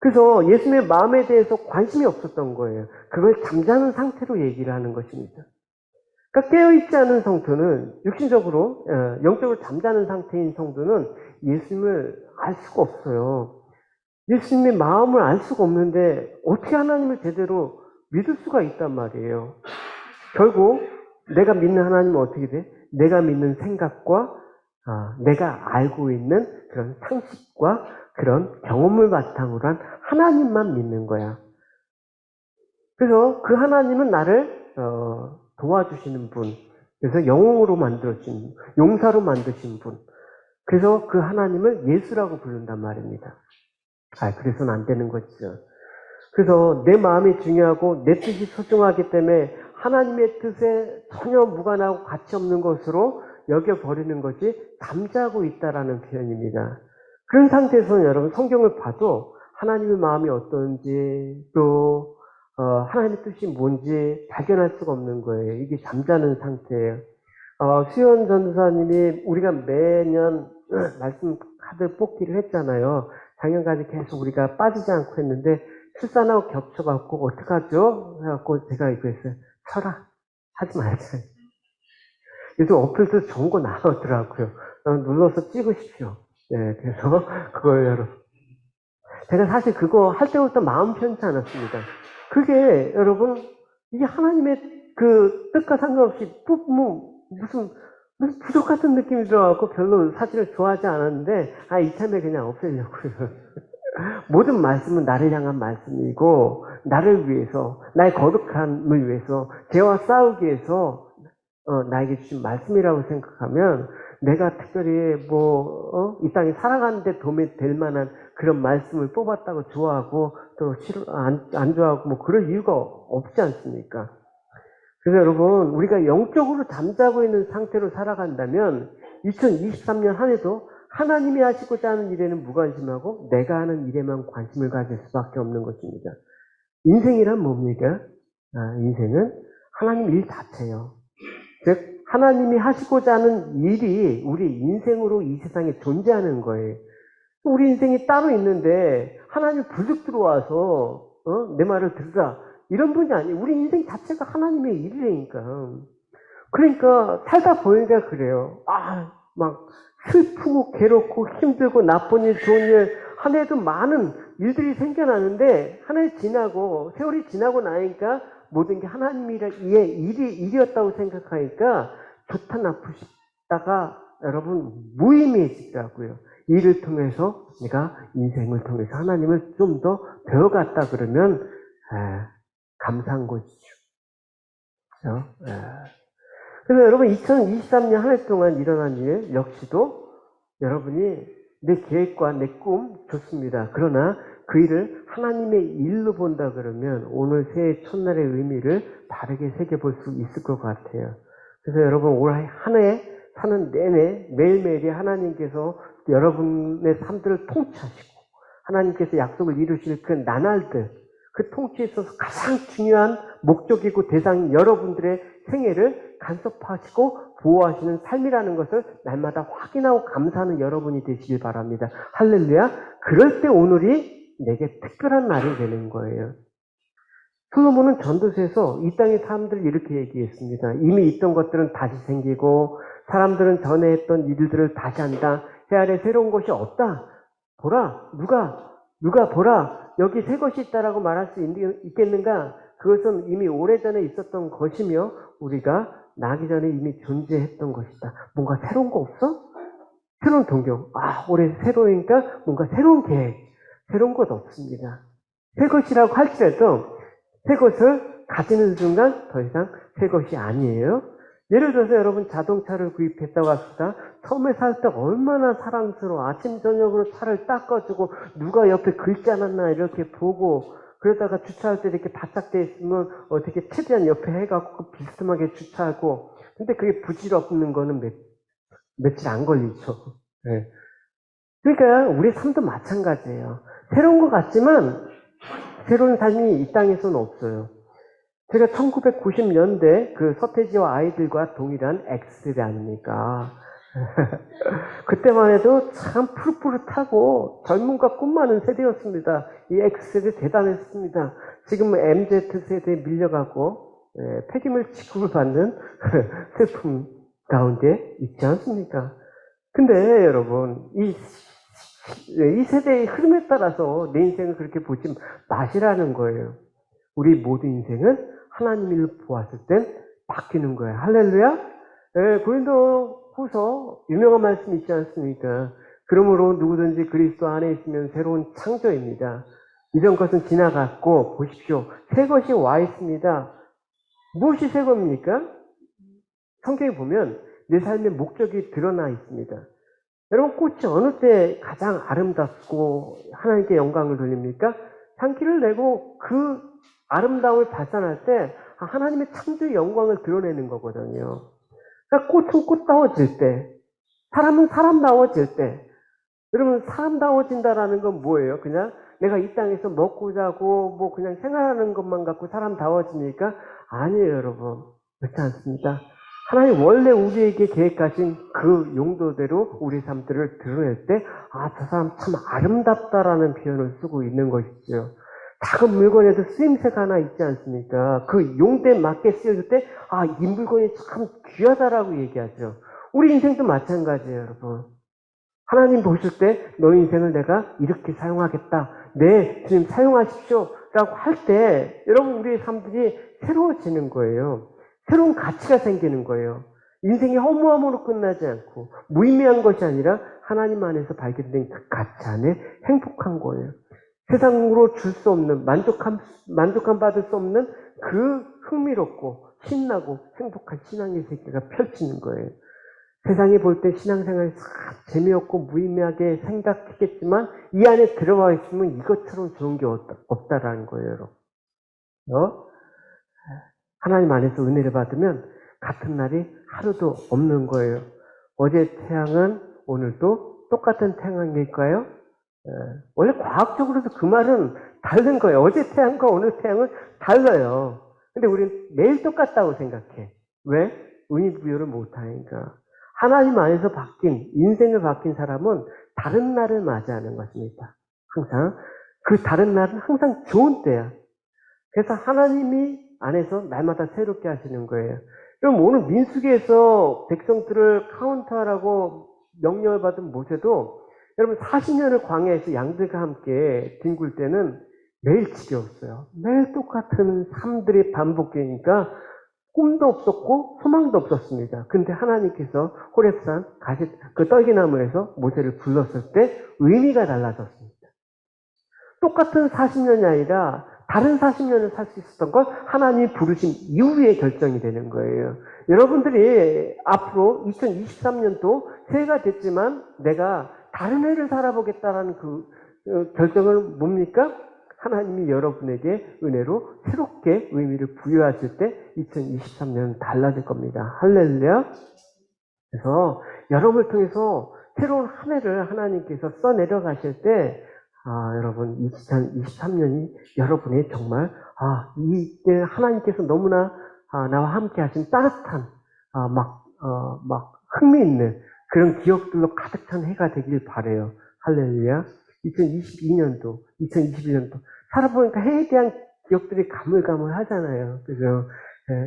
Speaker 1: 그래서 예수님의 마음에 대해서 관심이 없었던 거예요. 그걸 잠자는 상태로 얘기를 하는 것입니다. 그러니까 깨어있지 않은 성도는 육신적으로, 영적으로 잠자는 상태인 성도는 예수님을 알 수가 없어요. 예수님의 마음을 알 수가 없는데 어떻게 하나님을 제대로 믿을 수가 있단 말이에요. 결국 내가 믿는 하나님은 어떻게 돼? 내가 믿는 생각과 내가 알고 있는 그런 상식과 그런 경험을 바탕으로 한 하나님만 믿는 거야. 그래서 그 하나님은 나를 도와주시는 분, 그래서 영웅으로 만들어주신, 용사로 만드신 분, 그래서 그 하나님을 예수라고 부른단 말입니다. 그래서는 안 되는 거죠. 그래서 내 마음이 중요하고 내 뜻이 소중하기 때문에 하나님의 뜻에 전혀 무관하고 가치 없는 것으로 여겨버리는 것이 잠자고 있다라는 표현입니다. 그런 상태에서는 여러분 성경을 봐도 하나님의 마음이 어떤지 또 하나님의 뜻이 뭔지 발견할 수가 없는 거예요. 이게 잠자는 상태예요. 수현 전사님이 우리가 매년 말씀 카드 뽑기를 했잖아요. 작년까지 계속 우리가 빠지지 않고 했는데 출산하고 겹쳐갖고 어떡하죠? 해갖고 제가 이거 했어요. 쳐라. 하지 말자. 요즘 어플도 좋은 거 나오더라고요. 눌러서 찍으십시오. 네, 그래서 그걸 여러분. 제가 사실 그거 할 때부터 마음 편치 않았습니다. 그게 여러분 이게 하나님의 그 뜻과 상관없이 무슨 부족 같은 느낌이 들어갖고 별로 사실을 좋아하지 않았는데 이참에 그냥 없애려고요. 모든 말씀은 나를 향한 말씀이고 나를 위해서 나의 거룩함을 위해서 죄와 싸우기 위해서 나에게 주신 말씀이라고 생각하면 내가 특별히 이 땅에 살아가는데 도움이 될 만한 그런 말씀을 뽑았다고 좋아하고 또 안 좋아하고 그럴 이유가 없지 않습니까? 그래서 여러분 우리가 영적으로 잠자고 있는 상태로 살아간다면 2023년 한 해도 하나님이 하시고자 하는 일에는 무관심하고 내가 하는 일에만 관심을 가질 수밖에 없는 것입니다. 인생이란 뭡니까? 인생은 하나님 일 자체예요. 즉 하나님이 하시고자 하는 일이 우리 인생으로 이 세상에 존재하는 거예요. 우리 인생이 따로 있는데 하나님 불쑥 들어와서 내 말을 들으라 이런 분이 아니에요. 우리 인생 자체가 하나님의 일이라니까. 그러니까 살다 보니까 그래요. 막 슬프고 괴롭고 힘들고 나쁜 일 좋은 일 한 해도 많은 일들이 생겨나는데 한 해 지나고 세월이 지나고 나니까 모든 게 하나님의 일이었다고 생각하니까 좋다 나쁘다가 여러분 무의미해지더라고요. 일을 통해서 내가 인생을 통해서 하나님을 좀 더 배워갔다 그러면 감사한 것이죠. 그렇죠? 그래서 여러분 2023년 한 해 동안 일어난 일 역시도 여러분이 내 계획과 내 꿈 좋습니다. 그러나 그 일을 하나님의 일로 본다 그러면 오늘 새해 첫날의 의미를 다르게 새겨볼 수 있을 것 같아요. 그래서 여러분 올 한 해 사는 내내 매일매일이 하나님께서 여러분의 삶들을 통치하시고 하나님께서 약속을 이루실 그 나날들 그 통치에 있어서 가장 중요한 목적이고 대상인 여러분들의 생애를 간섭하시고 보호하시는 삶이라는 것을 날마다 확인하고 감사하는 여러분이 되시길 바랍니다. 할렐루야. 그럴 때 오늘이 내게 특별한 날이 되는 거예요. 솔로몬은 전도서에서 이 땅의 사람들을 이렇게 얘기했습니다. 이미 있던 것들은 다시 생기고 사람들은 전에 했던 일들을 다시 한다. 해 아래 새로운 것이 없다. 보라. 누가 보라. 여기 새 것이 있다라고 말할 수 있겠는가? 그것은 이미 오래전에 있었던 것이며 우리가 나기 전에 이미 존재했던 것이다. 뭔가 새로운 거 없어? 새로운 동경. 올해 새로우니까 뭔가 새로운 계획. 새로운 것 없습니다. 새 것이라고 할지라도 새 것을 가지는 순간 더 이상 새 것이 아니에요. 예를 들어서 여러분 자동차를 구입했다고 합시다. 처음에 살 때 얼마나 사랑스러워. 아침 저녁으로 차를 닦아주고 누가 옆에 글자 않았나 이렇게 보고 그러다가 주차할 때 이렇게 바짝 돼 있으면 어떻게 최대한 옆에 해갖고 비스듬하게 주차하고 근데 그게 부질없는 거는 며칠 안 걸리죠. 네. 그러니까 우리 삶도 마찬가지예요. 새로운 것 같지만 새로운 삶이 이 땅에서는 없어요. 제가 1990년대 그 서태지와 아이들과 동일한 X세대 아닙니까? 그때만 해도 참 푸릇푸릇하고 젊음과 꿈 많은 세대였습니다. 이 X세대 대단했습니다. 지금은 MZ세대에 밀려가고 폐기물 취급을 받는 슬픔 가운데 있지 않습니까? 근데 여러분 이 세대의 흐름에 따라서 내 인생을 그렇게 보지 마시라는 거예요. 우리 모든 인생은 하나님을 보았을 땐 바뀌는 거예요. 할렐루야? 고린도 후서 유명한 말씀이 있지 않습니까? 그러므로 누구든지 그리스도 안에 있으면 새로운 창조입니다. 이전 것은 지나갔고 보십시오. 새 것이 와 있습니다. 무엇이 새 겁니까? 성경에 보면 내 삶의 목적이 드러나 있습니다. 여러분 꽃이 어느 때 가장 아름답고 하나님께 영광을 돌립니까? 향기를 내고 그 아름다움을 발산할 때 하나님의 창조의 영광을 드러내는 거거든요. 그러니까 꽃은 꽃다워질 때, 사람은 사람다워질 때, 여러분 사람다워진다라는 건 뭐예요? 그냥 내가 이 땅에서 먹고 자고 뭐 그냥 생활하는 것만 갖고 사람다워지니까 아니에요, 여러분. 그렇지 않습니다. 하나님 원래 우리에게 계획하신 그 용도대로 우리 삶들을 드러낼 때, 아, 저 사람 참 아름답다라는 표현을 쓰고 있는 것이죠. 작은 물건에도 쓰임새가 하나 있지 않습니까? 그 용대에 맞게 쓰여질 때, 아, 이 물건이 참 귀하다라고 얘기하죠. 우리 인생도 마찬가지예요, 여러분. 하나님 보실 때, 너의 인생을 내가 이렇게 사용하겠다. 네, 주님 사용하십시오. 라고 할 때, 여러분, 우리의 삶들이 새로워지는 거예요. 새로운 가치가 생기는 거예요. 인생이 허무함으로 끝나지 않고, 무의미한 것이 아니라 하나님 안에서 발견된 그 가치 안에 행복한 거예요. 세상으로 줄 수 없는, 만족감 받을 수 없는 그 흥미롭고, 신나고, 행복한 신앙의 세계가 펼치는 거예요. 세상이 볼 때 신앙생활이 재미없고 무의미하게 생각했겠지만 이 안에 들어와 있으면 이것처럼 좋은 게 없다라는 거예요, 여러분. 하나님 안에서 은혜를 받으면 같은 날이 하루도 없는 거예요. 어제 태양은 오늘도 똑같은 태양일까요? 원래 과학적으로도 그 말은 다른 거예요. 어제 태양과 오늘 태양은 달라요. 근데 우리는 매일 똑같다고 생각해. 왜? 의미부여를 못하니까. 하나님 안에서 인생을 바뀐 사람은 다른 날을 맞이하는 것입니다. 항상. 그 다른 날은 항상 좋은 때야. 그래서 하나님이 안에서 날마다 새롭게 하시는 거예요. 그럼 오늘 민수기에서 백성들을 카운트하라고 명령을 받은 모세도 여러분 40년을 광야에서 양들과 함께 뒹굴 때는 매일 지겨웠어요. 매일 똑같은 삶들이 반복되니까 꿈도 없었고 소망도 없었습니다. 근데 하나님께서 호렙산 그 떨기나무에서 모세를 불렀을 때 의미가 달라졌습니다. 똑같은 40년이 아니라 다른 40년을 살 수 있었던 건 하나님이 부르신 이후에 결정이 되는 거예요. 여러분들이 앞으로 2023년도 새해가 됐지만 내가 다른 해를 살아보겠다라는 그 결정을 뭡니까? 하나님이 여러분에게 은혜로 새롭게 의미를 부여하실 때 2023년은 달라질 겁니다. 할렐루야. 그래서 여러분을 통해서 새로운 한 해를 하나님께서 써내려가실 때 여러분 2023년이 여러분의 정말 이때 하나님께서 너무나 나와 함께 하신 따뜻한 막 흥미있는 그런 기억들로 가득 찬 해가 되길 바라요. 할렐루야. 2022년도, 2021년도 살아보니까 해에 대한 기억들이 가물가물하잖아요. 그죠?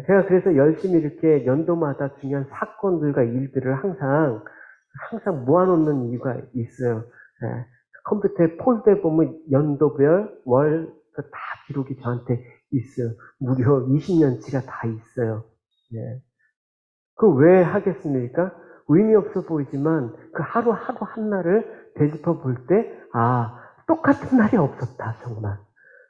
Speaker 1: 제가 그래서 열심히 이렇게 연도마다 중요한 사건들과 일들을 항상 모아놓는 이유가 있어요. 컴퓨터에 폴더에 보면 연도별, 월, 다 기록이 저한테 있어요. 무려 20년치가 다 있어요. 그 왜 하겠습니까? 의미 없어 보이지만 그 하루하루 한 날을 되짚어 볼 때, 똑같은 날이 없었다, 정말.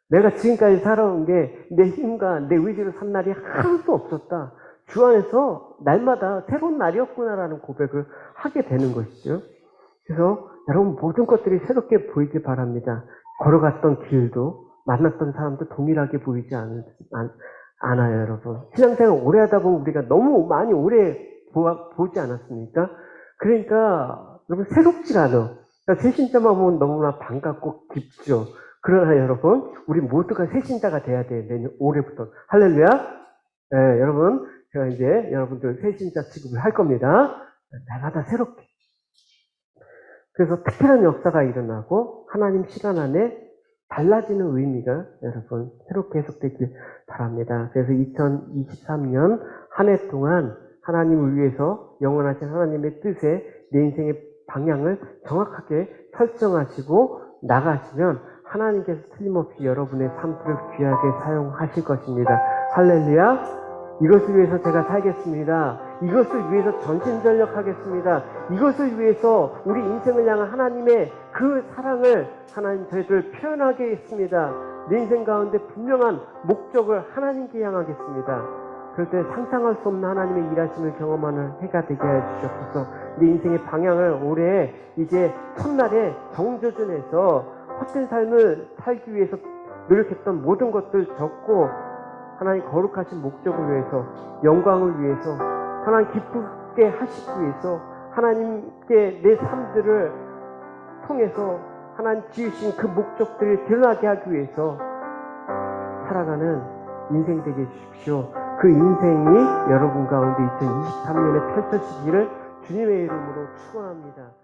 Speaker 1: 내가 지금까지 살아온 게 내 힘과 내 의지로 산 날이 하나도 없었다. 주 안에서 날마다 새로운 날이었구나라는 고백을 하게 되는 것이죠. 그래서 여러분 모든 것들이 새롭게 보이길 바랍니다. 걸어갔던 길도 만났던 사람도 동일하게 보이지 않아요, 여러분. 신앙생활 오래 하다 보면 우리가 너무 많이 오래 보지 않았습니까? 그러니까 여러분 새롭지가 않아. 그러니까 새신자만 보면 너무나 반갑고 깊죠. 그러나 여러분 우리 모두가 새신자가 돼야 돼요. 내년 올해부터. 할렐루야. 여러분 제가 이제 여러분들 새신자 취급을 할 겁니다. 날마다 새롭게. 그래서 특별한 역사가 일어나고 하나님 시간 안에 달라지는 의미가 여러분 새롭게 해석되길 바랍니다. 그래서 2023년 한 해 동안 하나님을 위해서 영원하신 하나님의 뜻에 내 인생의 방향을 정확하게 설정하시고 나가시면 하나님께서 틀림없이 여러분의 삶들을 귀하게 사용하실 것입니다. 할렐루야. 이것을 위해서 제가 살겠습니다. 이것을 위해서 전심전력하겠습니다. 이것을 위해서 우리 인생을 향한 하나님의 그 사랑을 하나님 저희들 표현하게 했습니다. 내 인생 가운데 분명한 목적을 하나님께 향하겠습니다. 그럴 때 상상할 수 없는 하나님의 일하심을 경험하는 해가 되게 해주시옵소서. 내 인생의 방향을 올해 이제 첫날에 정조준에서 헛된 삶을 살기 위해서 노력했던 모든 것들 적고 하나님 거룩하신 목적을 위해서, 영광을 위해서, 하나님 기쁘게 하시기 위해서, 하나님께 내 삶들을 통해서 하나님 지으신 그 목적들을 드러나게 하기 위해서 살아가는 인생 되게 해주십시오. 그 인생이 여러분 가운데 2023년에 펼쳐지기를 주님의 이름으로 축원합니다.